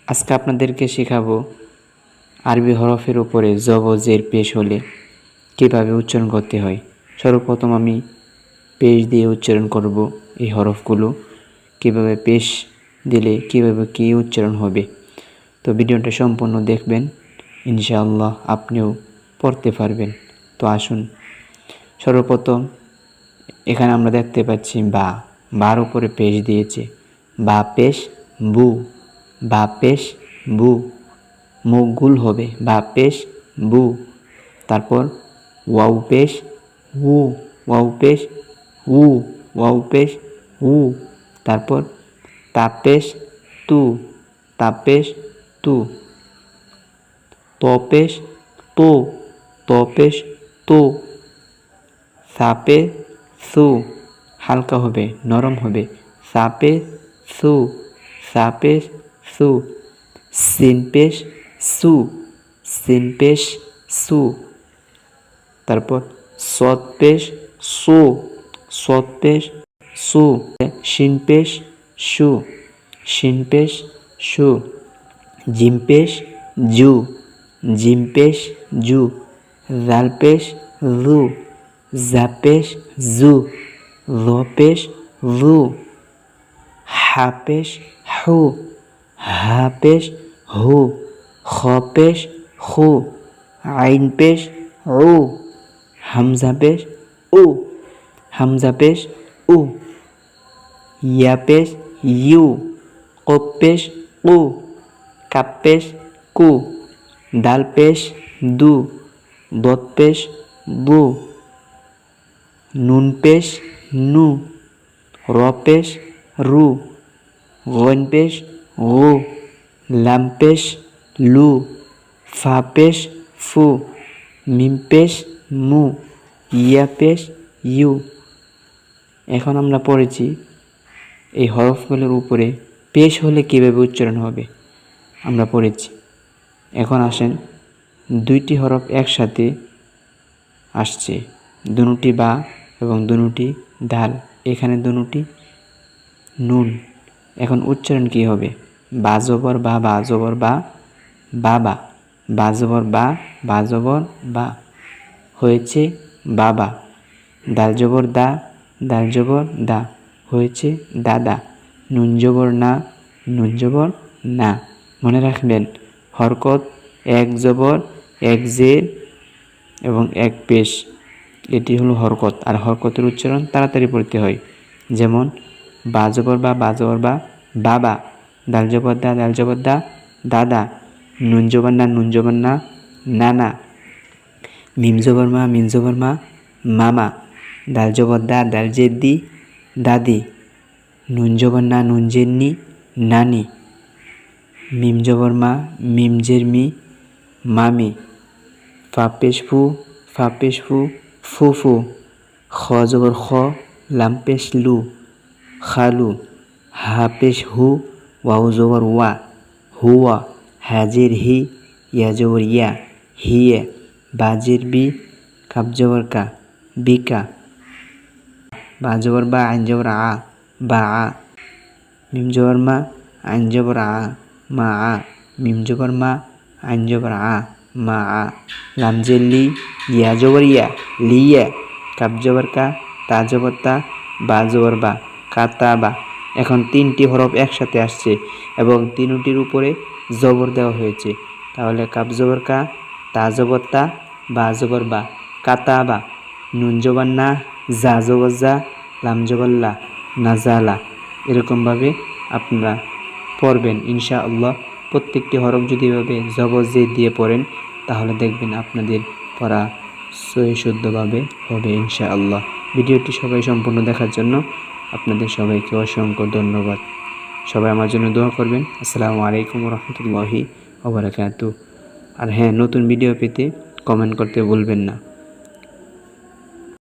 আজকে আপনাদেরকে শেখাবো আরবি হরফের উপরে জবর পেশ হলে কীভাবে উচ্চারণ করতে হয়। সর্বপ্রথম আমি পেশ দিয়ে উচ্চারণ করব এই হরফগুলো, কীভাবে পেশ দিলে কীভাবে কী উচ্চারণ হবে। তো ভিডিওটা সম্পূর্ণ দেখবেন, ইনশাআল্লাহ আপনিও পড়তে পারবেন। তো আসুন, সর্বপ্রথম এখানে আমরা দেখতে পাচ্ছি বার উপরে পেশ দিয়েছে, বা পেশ বু, বা পেশ বু, মুখ গুল হবে, বা পেশ বু। তারপর ওয়াও পেশ উ, ওয়াও পেশ উ, ওয়াও পেশ উ। তারপর তা পেশ তু, তা পেশ তু। ত পেশ তো, ত পেশ তো। সাপে সু, হালকা হবে, নরম হবে, সাপে সু, সাপে সু। সিন পেশ সু, সিন পেশ সু। তারপর সৎ পেশ সু, সৎ পেশ সু। শিন পেশ সু, শিন পেশ সু। জিম পেশ জু, জিম পেশ জু। জাল পেশ জু, জা পেশ জু, জ পেশ জু। হা পেশ হু, হা পেশ হু। খ পেশ খু, আইন পেশ উ। হামজা পেশ উ, হামজা পেশ উ। ইয়া পেশ ইউ, কফ পেশ কু, কাপ পেশ কু। দাল পেশ দু, দত পেশ দু। নুন পেশ নু, র পেশ রু। গইন পেশ গু, লাম পেশ লু। ফা পেশ ফু, মিম পেশ মু, ইয়া পেশ ইউ। এখন আমরা পড়েছি এই হরফগুলোর উপরে পেশ হলে কীভাবে উচ্চারণ হবে, আমরা পড়েছি। এখন আসেন, দুইটি হরফ একসাথে আসছে, দুটি বা এবং দুটি দাল, এখানে দুটি নুন। এখন উচ্চারণ কী হবে? বা জবর বা, বা জবর বা, বাবা। বা জবর বা, বা জবর বা, হয়েছে বাবা। দাল জবর দা, দাল জবর দা, হয়েছে দাদা। নুন জবর না, নুন জবর না। মনে রাখবেন, হরকত এক জবর, এক জের এবং এক পেশ, এটি হলো হরকত। আর হরকতের উচ্চারণ তাড়াতাড়ি পড়তে হয়। যেমন বা জবর বা, বা জবর বা, বাবা। দাল জবর দা, দাল জবর দা, দাদা। নুন জবর না, নুন জবর না, নানা। মিম জবর মা, মিম জবর মা, মামা। দাল জবর দা, দাল জের দি, দাদি। নুন জবর না, নুন জের নি, নানি। মিম জবর মা, মিম জের মি, মামি। ফা পেশ ফু, ফা পেশ ফু, ফুফু। খ জবর খ, লাম পেশ লু, খালু। হা পেশ হু, ওয়াও জবর ওয়া, হুয়া। হাজের হি, ইয়া জবর ইয়া, হিয়ে। বাজের বি, কাব জবর কা, বিকা। বা জবর বা, আইন জবর আ, বা আ। মিম জবর মা, আইন জবর আ, মা আ। মিম জবর মা, আইন জবর আ, মা আ। লাম জের লি, ইয়া জবর ইয়া, লিয়া। কাব জবর কা, তা জবর তা, বা জবর বা, কাতা বা। এখন তিনটি হরফ একসাথে আসছে এবং তিনটির উপরে জবর দেওয়া হয়েছে। তাহলে কাব জবর কা, তা জবর তা, বা জবর বা, কাতা বা। নুন জবর না, জা জবর জা, লাম জবর লা, নাজালা। এরকমভাবে আপনারা পড়বেন ইনশাআল্লাহ। প্রত্যেকটি হরফ যদি এভাবে জবর জের দিয়ে পড়েন, তাহলে দেখবেন আপনাদের পড়া সহি শুদ্ধভাবে হবে ইনশাআল্লাহ। ভিডিওটি সবাই সম্পূর্ণ দেখার জন্য আপনাদের সবাইকে অসংখ্য ধন্যবাদ। সবাই আমার জন্য দোয়া করবেন। আসসালামু আলাইকুম রহমতুল্লাহি ওয়া বারাকাতুহু। আর হ্যাঁ, নতুন ভিডিও পেতে কমেন্ট করতে ভুলবেন না।